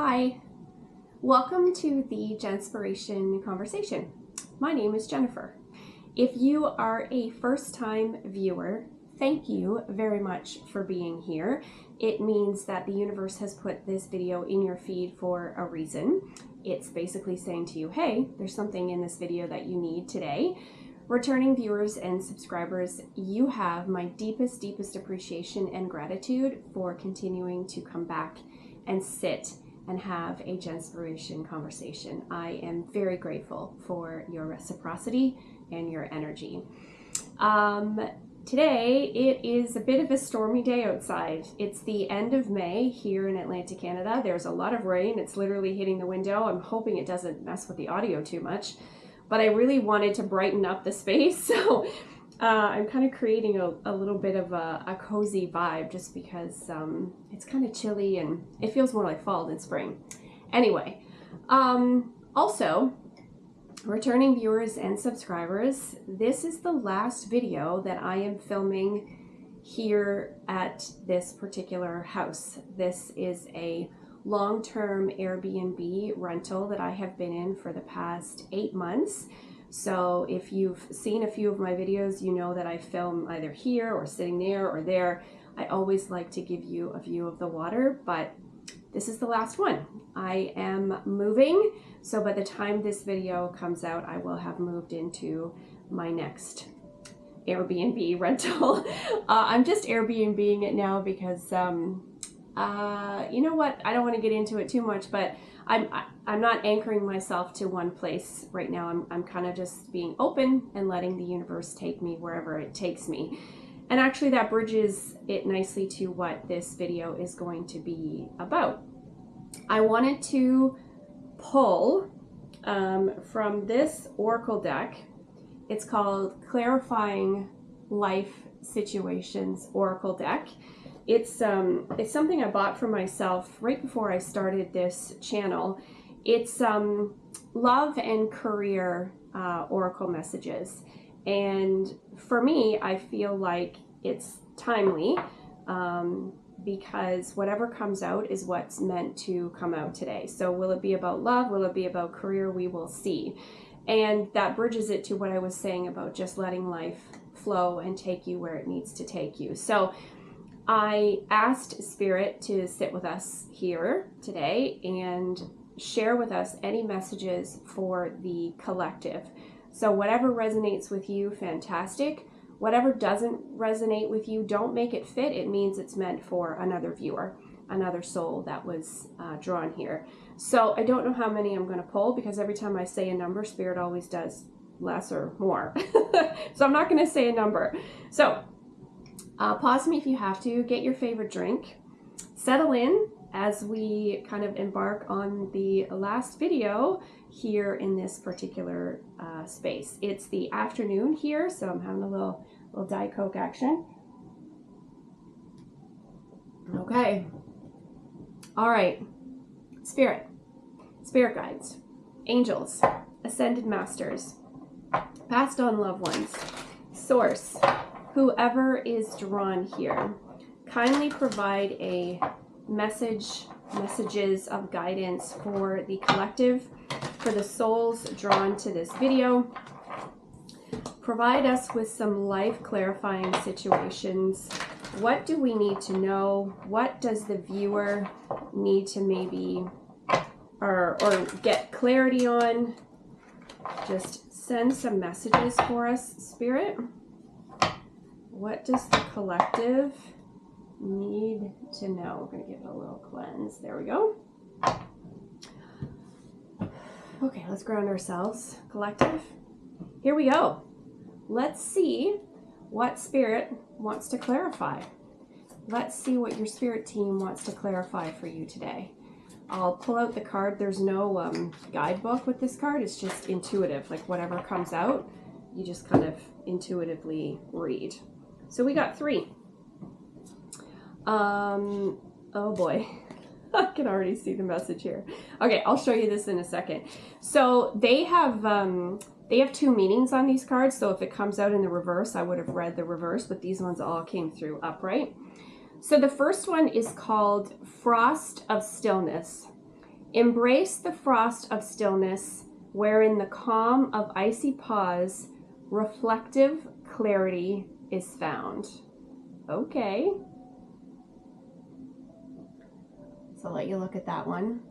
Hi, welcome to the Jenspiration Conversation. My name is Jennifer. If you are a first-time viewer, thank you very much for being here. It means that the universe has put this video in your feed for a reason. It's basically saying to you, hey, there's something in this video that you need today. Returning viewers and subscribers, you have my deepest appreciation and gratitude for continuing to come back and sit and have a Jenspiration conversation. I am very grateful for your reciprocity and your energy. Today, it is a bit of a stormy day outside. It's the end of May here in Atlantic Canada. There's a lot of rain. It's literally hitting the window. I'm hoping it doesn't mess with the audio too much, but I really wanted to brighten up the space. So I'm kind of creating a little bit of a cozy vibe just because it's kind of chilly and it feels more like fall than spring. Anyway, also, returning viewers and subscribers, this is the last video that I am filming here at this particular house. This is a long-term Airbnb rental that I have been in for the past 8 months. So if you've seen a few of my videos, you know that I film either here or sitting there or there. I always like to give you a view of the water, but this is the last one. I am moving, so by the time this video comes out, I will have moved into my next Airbnb rental. I'm just Airbnb-ing it now because, you know what? I don't want to get into it too much, but I'm not anchoring myself to one place right now. I'm kind of just being open and letting the universe take me wherever it takes me. And actually that bridges it nicely to what this video is going to be about. I wanted to pull from this oracle deck. It's called Clarifying Life Situations Oracle Deck. It's something I bought for myself right before I started this channel. It's love and career oracle messages. And for me, I feel like it's timely because whatever comes out is what's meant to come out today. So will it be about love? Will it be about career? We will see. And that bridges it to what I was saying about just letting life flow and take you where it needs to take you. So I asked Spirit to sit with us here today and share with us any messages for the collective. So whatever resonates with you, fantastic. Whatever doesn't resonate with you, don't make it fit. It means it's meant for another viewer, another soul that was drawn here. So I don't know how many I'm going to pull because every time I say a number, Spirit always does less or more. So I'm not going to say a number. So pause me if you have to, get your favorite drink, settle in as we kind of embark on the last video here in this particular space. It's the afternoon here, so I'm having a little Diet Coke action. Okay. All right. Spirit guides, angels, ascended masters, passed on loved ones, source, whoever is drawn here, kindly provide a messages of guidance for the collective, for the souls drawn to this video. Provide us with some life clarifying situations. What do we need to know? What does the viewer need to maybe or get clarity on? Just send some messages for us, Spirit. What does the collective need to know? We're going to give it a little cleanse. There we go. Okay, let's ground ourselves. Collective, here we go. Let's see what Spirit wants to clarify. Let's see what your Spirit team wants to clarify for you today. I'll pull out the card. There's no guidebook with this card. It's just intuitive. Like whatever comes out, you just kind of intuitively read. So we got 3. Oh boy, I can already see the message here. Okay, I'll show you this in a second. So they have 2 meanings on these cards. So if it comes out in the reverse, I would have read the reverse, but these ones all came through upright. So the first one is called Frost of Stillness. Embrace the frost of stillness, wherein the calm of icy pause, reflective clarity is found. Okay. So I'll let you look at that one.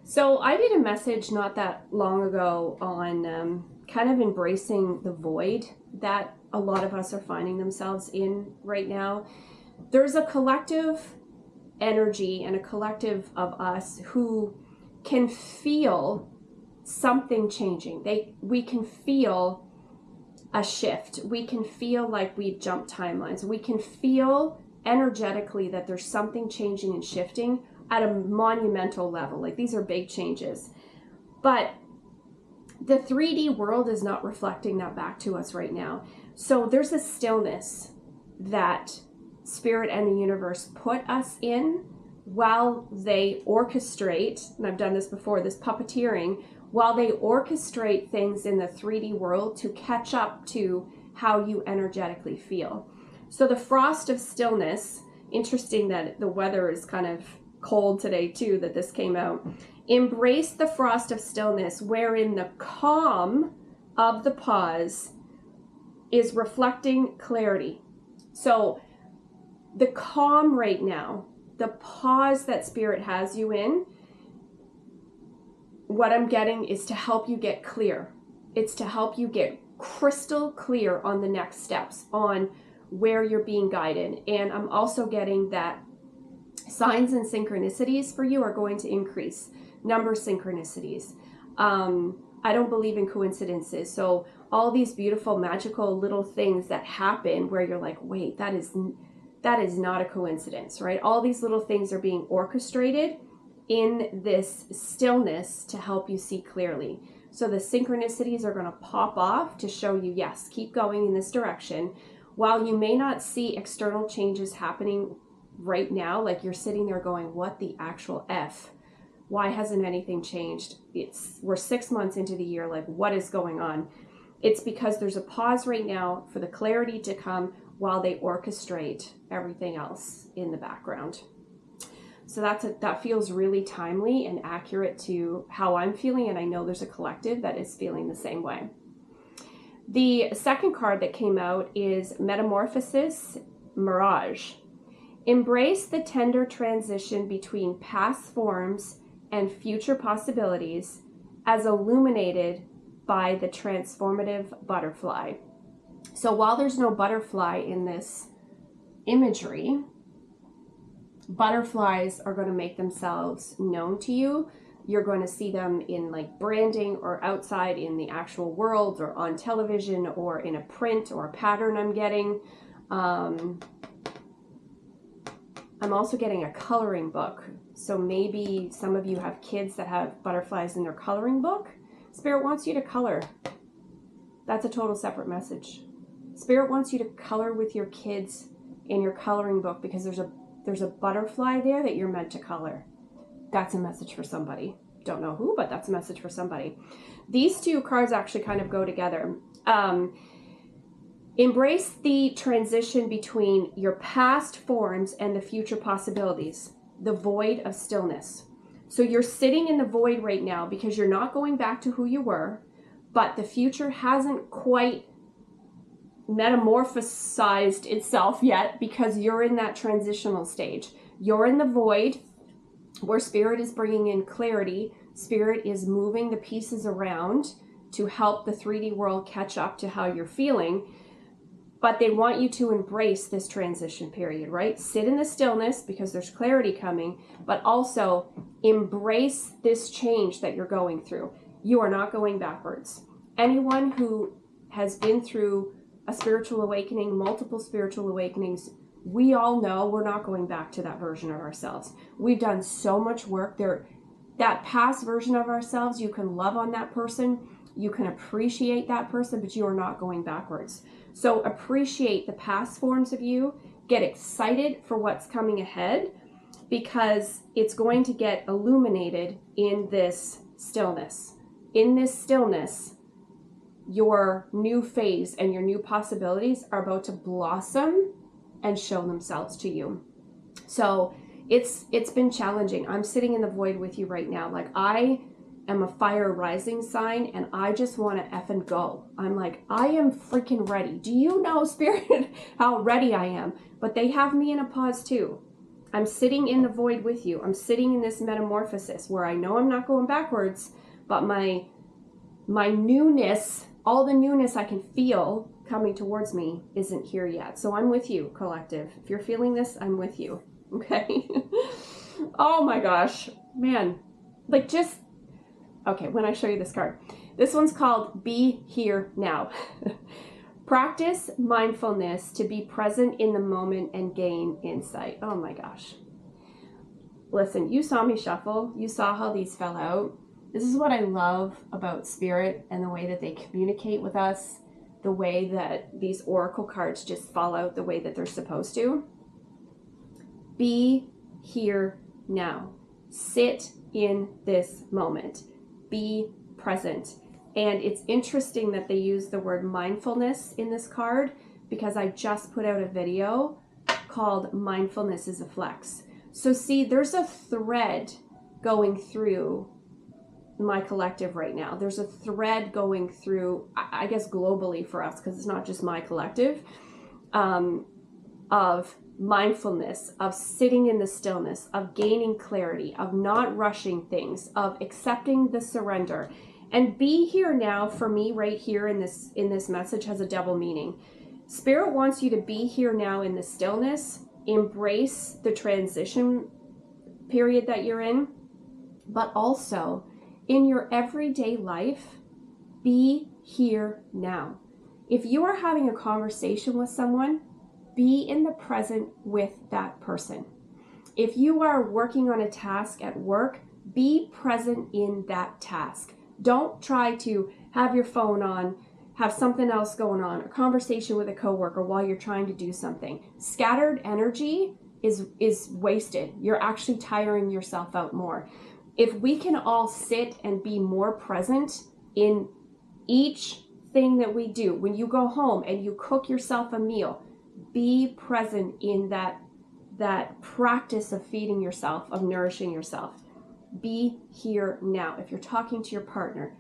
So I did a message not that long ago on kind of embracing the void that a lot of us are finding themselves in right now. There's a collective energy and a collective of us who can feel something changing. We can feel a shift. We can feel like we've jumped timelines. We can feel energetically that there's something changing and shifting at a monumental level. Like, these are big changes. But the 3D world is not reflecting that back to us right now. So there's a stillness that Spirit and the universe put us in while they orchestrate, and I've done this before, this puppeteering, while they orchestrate things in the 3D world to catch up to how you energetically feel. So the frost of stillness, interesting that the weather is kind of cold today too, that this came out. Embrace the frost of stillness, wherein the calm of the pause is reflecting clarity. So the calm right now, the pause that Spirit has you in, what I'm getting is to help you get clear. It's to help you get crystal clear on the next steps, on where you're being guided. And I'm also getting that signs and synchronicities for you are going to increase. Number synchronicities. I don't believe in coincidences. So all these beautiful, magical little things that happen where you're like, wait, that is not a coincidence, right? All these little things are being orchestrated in this stillness to help you see clearly. So the synchronicities are going to pop off to show you, yes, keep going in this direction. While you may not see external changes happening right now, like you're sitting there going, what the actual F? Why hasn't anything changed? We're 6 months into the year, like what is going on? It's because there's a pause right now for the clarity to come while they orchestrate everything else in the background. So that feels really timely and accurate to how I'm feeling, and I know there's a collective that is feeling the same way. The second card that came out is Metamorphosis Mirage. Embrace the tender transition between past forms and future possibilities as illuminated by the transformative butterfly. So while there's no butterfly in this imagery, butterflies are going to make themselves known to you. You're going to see them in like branding or outside in the actual world or on television or in a print or a pattern I'm getting. I'm also getting a coloring book. So maybe some of you have kids that have butterflies in their coloring book. Spirit wants you to color. That's a total separate message. Spirit wants you to color with your kids in your coloring book because there's a butterfly there that you're meant to color. That's a message for somebody. Don't know who, but that's a message for somebody. These two cards actually kind of go together. Embrace the transition between your past forms and the future possibilities, the void of stillness. So you're sitting in the void right now because you're not going back to who you were, but the future hasn't quite metamorphosized itself yet because you're in that transitional stage. You're in the void where Spirit is bringing in clarity. Spirit is moving the pieces around to help the 3D world catch up to how you're feeling. But they want you to embrace this transition period, right? Sit in the stillness because there's clarity coming, but also embrace this change that you're going through. You are not going backwards. Anyone who has been through a spiritual awakening, multiple spiritual awakenings, we all know we're not going back to that version of ourselves. We've done so much work there. That past version of ourselves, you can love on that person, you can appreciate that person, but you are not going backwards. So appreciate the past forms of you, get excited for what's coming ahead because it's going to get illuminated in this stillness. In this stillness, your new phase and your new possibilities are about to blossom and show themselves to you. So it's been challenging. I'm sitting in the void with you right now. Like, I am a fire rising sign, and I just want to effing go. I'm like, I am freaking ready. Do you know, Spirit, how ready I am? But they have me in a pause too. I'm sitting in the void with you. I'm sitting in this metamorphosis where I know I'm not going backwards, but my newness, all the newness I can feel coming towards me isn't here yet. So I'm with you, collective. If you're feeling this, I'm with you. Okay. Oh my gosh, man. Like, just, okay, when I show you this card, this one's called Be Here Now. Practice mindfulness to be present in the moment and gain insight. Oh my gosh. Listen, you saw me shuffle. You saw how these fell out. This is what I love about Spirit and the way that they communicate with us, the way that these oracle cards just fall out the way that they're supposed to. Be here now. Sit in this moment. Be present. And it's interesting that they use the word mindfulness in this card, because I just put out a video called Mindfulness is a Flex. So see, there's a thread going through my collective right now. There's a thread going through, I guess, globally for us, because it's not just my collective, of mindfulness, of sitting in the stillness, of gaining clarity, of not rushing things, of accepting the surrender. And be here now, for me right here in this message, has a double meaning. Spirit wants you to be here now in the stillness, embrace the transition period that you're in, but also in your everyday life, be here now. If you are having a conversation with someone, be in the present with that person. If you are working on a task at work, be present in that task. Don't try to have your phone on, have something else going on, a conversation with a coworker while you're trying to do something. Scattered energy is wasted. You're actually tiring yourself out more. If we can all sit and be more present in each thing that we do, when you go home and you cook yourself a meal, be present in that practice of feeding yourself, of nourishing yourself. Be here now. If you're talking to your partner,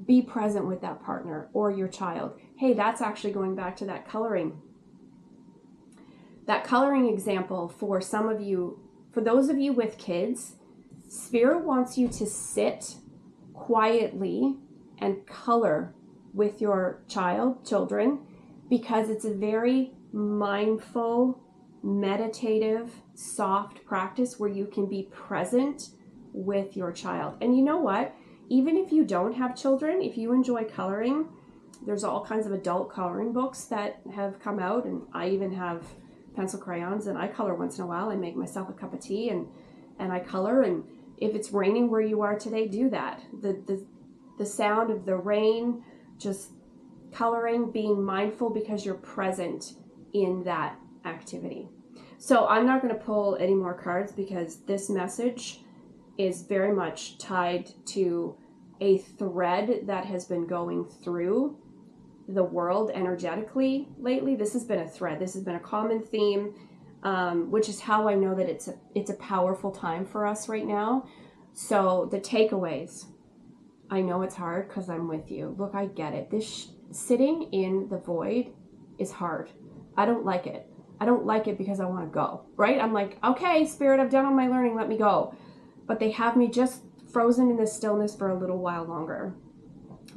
be present with that partner or your child. Hey, that's actually going back to that coloring. That coloring example for some of you, for those of you with kids, Spirit wants you to sit quietly and color with your children, because it's a very mindful, meditative, soft practice where you can be present with your child. And you know what? Even if you don't have children, if you enjoy coloring, there's all kinds of adult coloring books that have come out, and I even have pencil crayons, and I color once in a while. I make myself a cup of tea and I color. And if it's raining where you are today, do that. The sound of the rain, just coloring, being mindful because you're present in that activity. So I'm not going to pull any more cards, because this message is very much tied to a thread that has been going through the world energetically lately. This has been a thread. This has been a common theme, which is how I know that it's a powerful time for us right now. So the takeaways, I know it's hard because I'm with you. Look, I get it. This sitting in the void is hard. I don't like it. I don't like it because I want to go, right? I'm like, okay, Spirit, I've done all my learning. Let me go. But they have me just frozen in this stillness for a little while longer,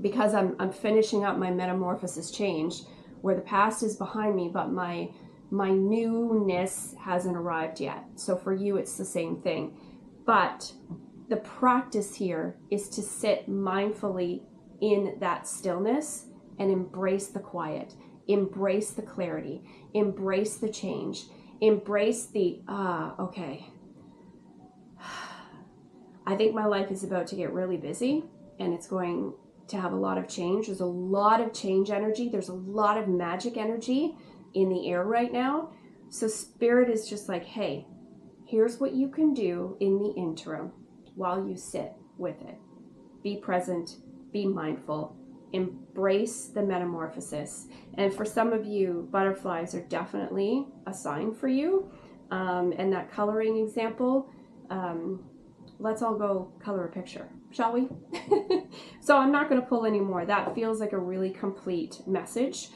because I'm finishing up my metamorphosis change, where the past is behind me, but my newness hasn't arrived yet. So for you, it's the same thing. But the practice here is to sit mindfully in that stillness and embrace the quiet, embrace the clarity, embrace the change, embrace the, okay. I think my life is about to get really busy, and it's going to have a lot of change. There's a lot of change energy. There's a lot of magic energy in the air right now. So Spirit is just like, hey, here's what you can do in the interim while you sit with it. Be present, be mindful, embrace the metamorphosis. And for some of you, butterflies are definitely a sign for you. And that coloring example, let's all go color a picture, shall we? So I'm not going to pull any more. That feels like a really complete message,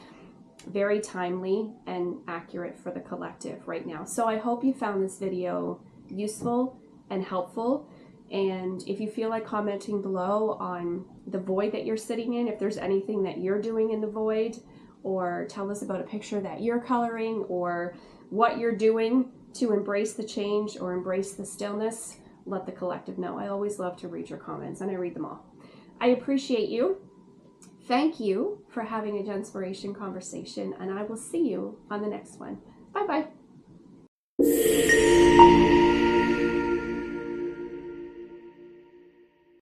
very timely and accurate for the collective right now. So I hope you found this video useful and helpful. And if you feel like commenting below on the void that you're sitting in, if there's anything that you're doing in the void, or tell us about a picture that you're coloring, or what you're doing to embrace the change or embrace the stillness, let the collective know. I always love to read your comments, and I read them all. I appreciate you. Thank you for having a Jenspiration conversation, and I will see you on the next one. Bye-bye.